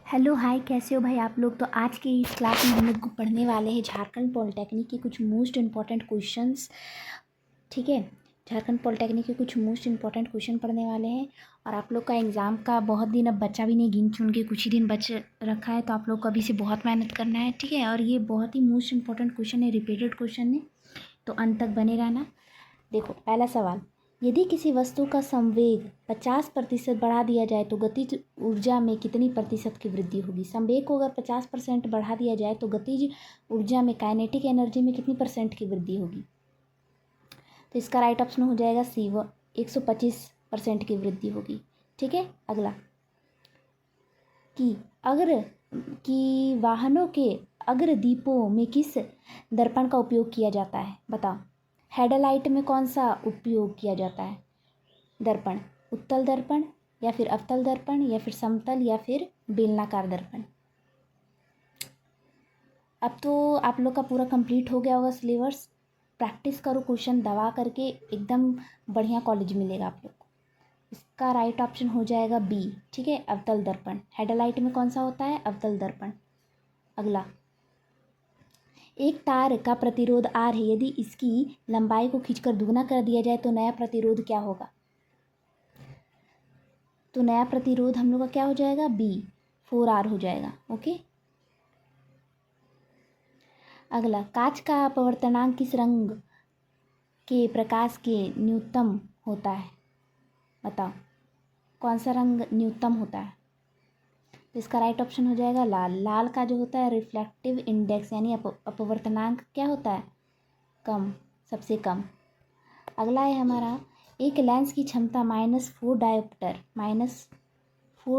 Hello hi, कैसे हो भाई आप लोग। तो आज की इस क्लास में हम लोग को पढ़ने वाले हैं झारखंड पॉलिटेक्निक के कुछ मोस्ट इम्पॉर्टेंट क्वेश्चंस। ठीक है, झारखंड पॉलिटेक्निक के कुछ मोस्ट इम्पॉर्टेंट क्वेश्चन पढ़ने वाले हैं। और आप लोग का एग्ज़ाम का बहुत दिन अब बचा भी नहीं, गिन चुन के कुछ ही दिन बच रखा है, तो आप लोग को अभी से बहुत मेहनत करना है। ठीक है, और ये बहुत ही मोस्ट इम्पॉर्टेंट क्वेश्चन है, रिपीटेड क्वेश्चन है, तो अंत तक बने रहना। देखो, पहला सवाल, यदि किसी वस्तु का संवेग 50% बढ़ा दिया जाए तो गतिज ऊर्जा में कितनी प्रतिशत की वृद्धि होगी। संवेग को अगर 50% बढ़ा दिया जाए तो गतिज ऊर्जा में, काइनेटिक एनर्जी में कितनी परसेंट की वृद्धि होगी। तो इसका राइट ऑप्शन हो जाएगा सी, 125% की वृद्धि होगी। ठीक है, अगला, कि अगर कि वाहनों के अग्रदीपों में किस दर्पण का उपयोग किया जाता है, बताओ। हेडलाइट में कौन सा उपयोग किया जाता है दर्पण, उत्तल दर्पण या फिर अवतल दर्पण या फिर समतल या फिर बेलनाकार दर्पण। अब तो आप लोग का पूरा कंप्लीट हो गया होगा सिलेबस। प्रैक्टिस करो, क्वेश्चन दबा करके, एकदम बढ़िया कॉलेज मिलेगा आप लोग को। इसका राइट ऑप्शन हो जाएगा बी। ठीक है, अवतल दर्पण। हेडलाइट में कौन सा होता है, अवतल दर्पण। अगला, एक तार का प्रतिरोध आर है, यदि इसकी लंबाई को खींचकर दुगना कर दिया जाए तो नया प्रतिरोध क्या होगा। तो नया प्रतिरोध हम लोग का क्या हो जाएगा, बी, 4R हो जाएगा। ओके, अगला, कांच का अपवर्तनांक किस रंग के प्रकाश के न्यूनतम होता है, बताओ। कौन सा रंग न्यूनतम होता है। तो इसका राइट ऑप्शन हो जाएगा लाल। लाल का जो होता है रिफ्लेक्टिव इंडेक्स यानी अपवर्तनांक क्या होता है, कम, सबसे कम। अगला है हमारा, एक लेंस की क्षमता -4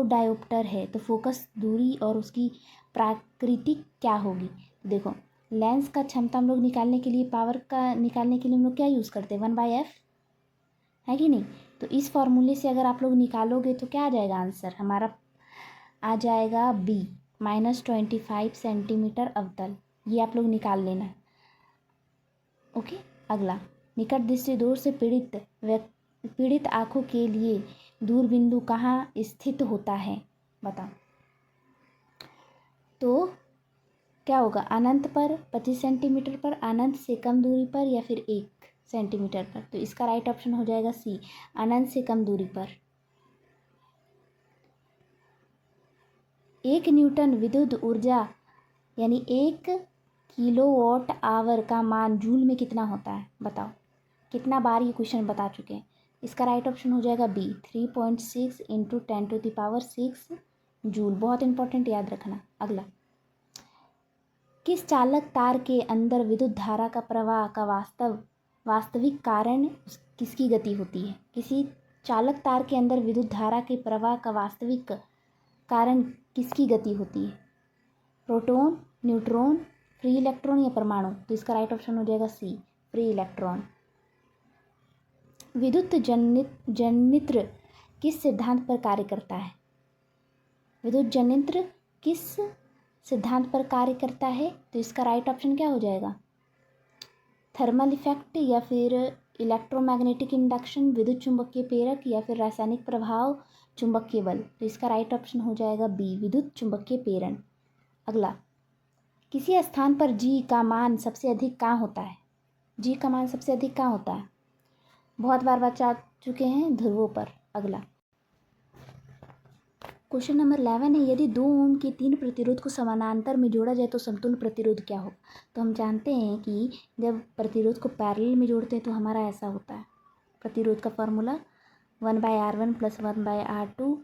डायोप्टर है, तो फोकस दूरी और उसकी प्राकृतिक क्या होगी। तो देखो, लेंस का क्षमता हम लोग निकालने के लिए, पावर का निकालने के लिए हम लोग क्या यूज़ करते हैं, 1/f, है कि नहीं। तो इस फॉर्मूले से अगर आप लोग निकालोगे तो क्या आ जाएगा, आंसर हमारा आ जाएगा बी, -25 सेंटीमीटर अवतल। ये आप लोग निकाल लेना। ओके, अगला, निकट दृष्टि दोष से पीड़ित आँखों के लिए दूर बिंदु कहाँ स्थित होता है, बताओ। तो क्या होगा, अनंत पर, 25 सेंटीमीटर पर, अनंत से कम दूरी पर या फिर 1 सेंटीमीटर पर। तो इसका राइट ऑप्शन हो जाएगा सी, अनंत से कम दूरी पर। 1 न्यूटन विद्युत ऊर्जा यानी 1 किलोवाट आवर का मान जूल में कितना होता है, बताओ। कितना बार ये क्वेश्चन बता चुके हैं। इसका राइट ऑप्शन हो जाएगा बी, 3.6 × 10⁶ जूल। बहुत इंपॉर्टेंट, याद रखना। अगला, किस चालक तार के अंदर विद्युत धारा का प्रवाह का वास्तविक कारण किसकी गति होती है। किसी चालक तार के अंदर विद्युत धारा के प्रवाह का वास्तविक कारण किसकी गति होती है, प्रोटॉन, न्यूट्रॉन, फ्री इलेक्ट्रॉन या परमाणु। तो इसका राइट ऑप्शन हो जाएगा सी, फ्री इलेक्ट्रॉन। विद्युत जनित्र किस सिद्धांत पर कार्य करता है। विद्युत जनित्र किस सिद्धांत पर कार्य करता है। तो इसका राइट ऑप्शन क्या हो जाएगा, थर्मल इफेक्ट या फिर इलेक्ट्रोमैग्नेटिक इंडक्शन, विद्युत चुंबकीय प्रेरक या फिर रासायनिक प्रभाव, चुंबकीय बल। तो इसका राइट ऑप्शन हो जाएगा बी, विद्युत चुंबकीय प्रेरण। अगला, किसी स्थान पर जी का मान सबसे अधिक कहाँ होता है। जी का मान सबसे अधिक कहाँ होता है, बहुत बार बता चुके हैं, ध्रुवों पर। अगला, क्वेश्चन नंबर 11 है, यदि 2 ओम के 3 प्रतिरोध को समानांतर में जोड़ा जाए तो समतुल्य प्रतिरोध क्या होगा। तो हम जानते हैं कि जब प्रतिरोध को पैरेलल में जोड़ते हैं तो हमारा ऐसा होता है। प्रतिरोध का फॉर्मूला 1/R1 + 1/R2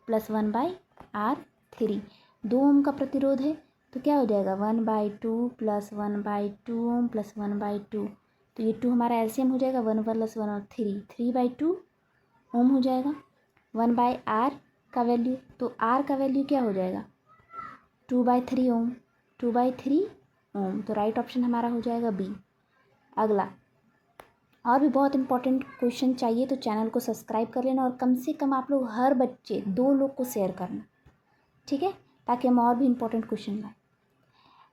+ 1/R3। 2 ओम का प्रतिरोध है तो क्या हो जाएगा, 1/2 + 1/2 ओम + 1/2। तो ये 2 हमारा एलसीएम हो जाएगा, 1 + 1 और 3/2 ओम हो जाएगा। 1/R का वैल्यू, तो R का वैल्यू क्या हो जाएगा, 2/3 ओम, 2/3 ओम। तो राइट ऑप्शन हमारा हो जाएगा बी। अगला, और भी बहुत इंपॉर्टेंट क्वेश्चन चाहिए तो चैनल को सब्सक्राइब कर लेना, और कम से कम आप लोग हर बच्चे 2 लोग को शेयर करना, ठीक है, ताकि हम और भी इंपॉर्टेंट क्वेश्चन लाएं।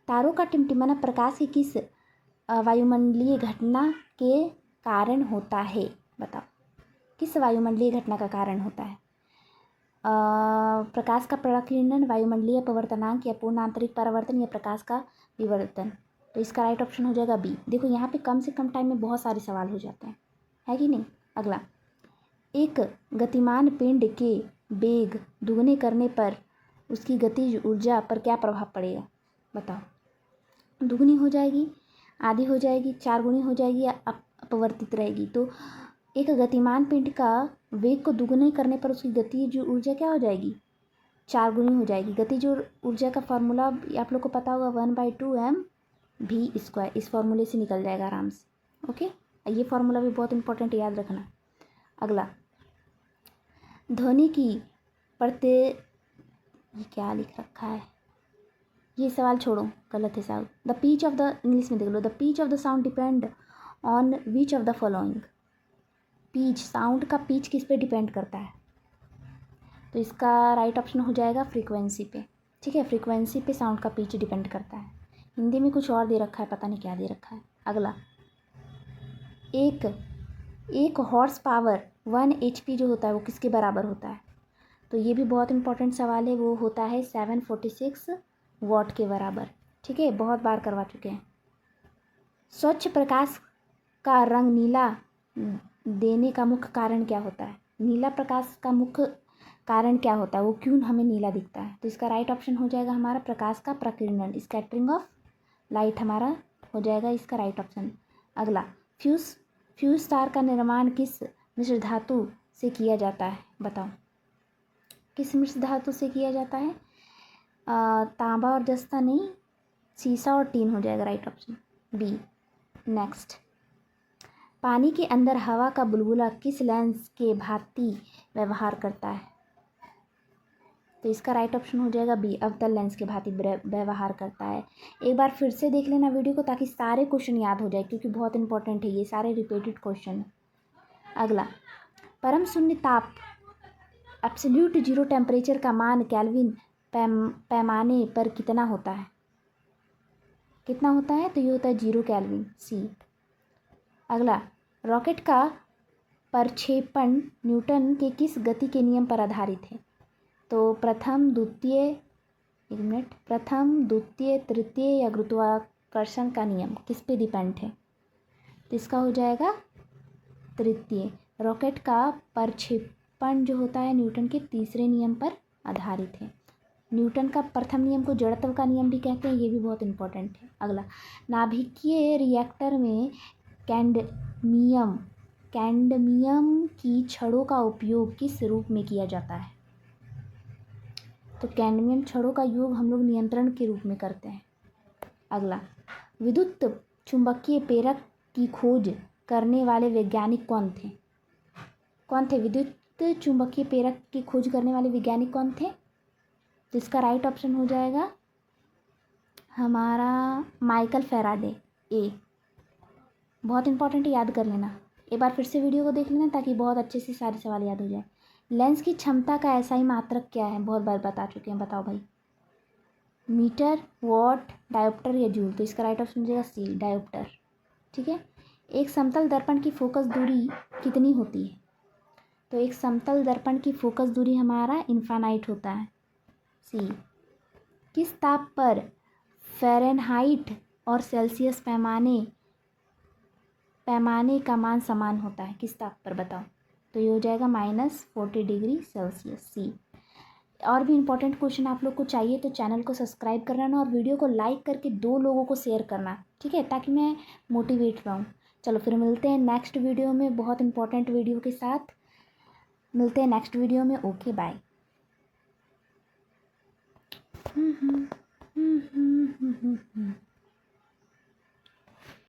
तारों का टिमटिमाना प्रकाश की किस वायुमंडलीय घटना के कारण होता है, बताओ। किस वायुमंडलीय घटना का कारण होता है। प्रकाश का प्रकीर्णन, वायुमंडलीय परावर्तनांक या पूर्ण आंतरिक परावर्तन या प्रकाश का विवर्तन। तो इसका राइट ऑप्शन हो जाएगा बी। देखो यहाँ पे कम से कम टाइम में बहुत सारे सवाल हो जाते हैं, है कि नहीं। अगला, एक गतिमान पिंड के वेग दुगने करने पर उसकी गतिज ऊर्जा पर क्या प्रभाव पड़ेगा, बताओ। दुगनी हो जाएगी, आधी हो जाएगी, 4 गुनी हो जाएगी या अपवर्तित रहेगी। तो एक गतिमान पिंड का वेग को दुगने करने पर उसकी गतिज ऊर्जा क्या हो जाएगी, 4 गुनी हो जाएगी। गतिज ऊर्जा का फार्मूला आप लोग को पता होगा, 1/2mv²। इस फार्मूले से निकल जाएगा आराम से। ओके, ये फार्मूला भी बहुत इंपॉर्टेंट, याद रखना। अगला, ध्वनि की ये क्या लिख रखा है, ये सवाल छोड़ो, गलत है साहब। The pitch of the, English में देख लो, the pitch of the sound depend on which of the following. Pitch, sound का पिच किस पे डिपेंड करता है, तो इसका राइट ऑप्शन हो जाएगा फ्रीक्वेंसी पे। ठीक है, फ्रीक्वेंसी पे साउंड का पिच डिपेंड करता है। हिंदी में कुछ और दे रखा है, पता नहीं क्या दे रखा है। अगला, एक हॉर्स पावर 1 HP जो होता है वो किसके बराबर होता है, तो ये भी बहुत इंपॉर्टेंट सवाल है। वो होता है 746 वाट के बराबर। ठीक है, बहुत बार करवा चुके हैं। स्वच्छ प्रकाश का रंग नीला देने का मुख्य कारण क्या होता है, नीला प्रकाश का मुख्य कारण क्या होता है, वो क्यों हमें नीला दिखता है। तो इसका राइट ऑप्शन हो जाएगा हमारा प्रकाश का प्रकीर्णन, स्कैटरिंग ऑफ लाइट हमारा हो जाएगा इसका राइट ऑप्शन। अगला, फ्यूज तार का निर्माण किस मिश्र धातु से किया जाता है, बताओ। किस मिश्र धातु से किया जाता है, तांबा और जस्ता नहीं, सीसा और टीन हो जाएगा राइट ऑप्शन बी। नेक्स्ट, पानी के अंदर हवा का बुलबुला किस लेंस के भांति व्यवहार करता है, तो इसका राइट ऑप्शन हो जाएगा बी, अवतल लेंस के भांति व्यवहार करता है। एक बार फिर से देख लेना वीडियो को ताकि सारे क्वेश्चन याद हो जाए, क्योंकि बहुत इंपॉर्टेंट है, ये सारे रिपीटेड क्वेश्चन। अगला, परम शून्य ताप एब्सोल्यूट जीरो टेम्परेचर का मान केल्विन पैमाने पर कितना होता है, कितना होता है, तो ये होता है 0 केल्विन, सी। अगला, रॉकेट का प्रक्षेपण न्यूटन के किस गति के नियम पर आधारित है, तो प्रथम, द्वितीय, तृतीय या गुरुत्वाकर्षण का नियम किस पे डिपेंड है, तो इसका हो जाएगा तृतीय। रॉकेट का प्रक्षेपण जो होता है न्यूटन के तीसरे नियम पर आधारित है। न्यूटन का प्रथम नियम को जड़त्व का नियम भी कहते हैं, ये भी बहुत इंपॉर्टेंट है। अगला, नाभिकीय रिएक्टर में कैडमियम की छड़ों का उपयोग किस रूप में किया जाता है, तो कैडमियम छड़ों का उपयोग हम लोग नियंत्रण के रूप में करते हैं। अगला, विद्युत चुंबकीय प्रेरक की खोज करने वाले वैज्ञानिक कौन थे, विद्युत चुंबकीय प्रेरक की खोज करने वाले वैज्ञानिक कौन थे, तो इसका राइट ऑप्शन हो जाएगा हमारा माइकल फैराडे, ए। बहुत इंपॉर्टेंट, याद कर लेना। एक बार फिर से वीडियो को देख लेना ताकि बहुत अच्छे से सारे सवाल याद हो जाए। लेंस की क्षमता का ऐसा ही मात्रक क्या है, बहुत बार बता चुके हैं, बताओ भाई। मीटर, वॉट, डायोप्टर या जूल, तो इसका राइट ऑप्शन हो जाएगा सी, डायोप्टर। ठीक है, एक समतल दर्पण की फोकस दूरी कितनी होती है, तो एक समतल दर्पण की फोकस दूरी हमारा इनफाइनाइट होता है, सी। किस ताप पर फ़ारेनहाइट और सेल्सियस पैमाने का मान समान होता है, किस ताप पर, बताओ, तो ये हो जाएगा -40 डिग्री सेल्सियस, सी। और भी इंपॉर्टेंट क्वेश्चन आप लोग को चाहिए तो चैनल को सब्सक्राइब कर लेना और वीडियो को लाइक करके 2 लोगों को शेयर करना, ठीक है, ताकि मैं मोटिवेट रहूँ। चलो फिर मिलते हैं नेक्स्ट वीडियो में, बहुत इंपॉर्टेंट वीडियो के साथ मिलते हैं नेक्स्ट वीडियो में। Okay, bye.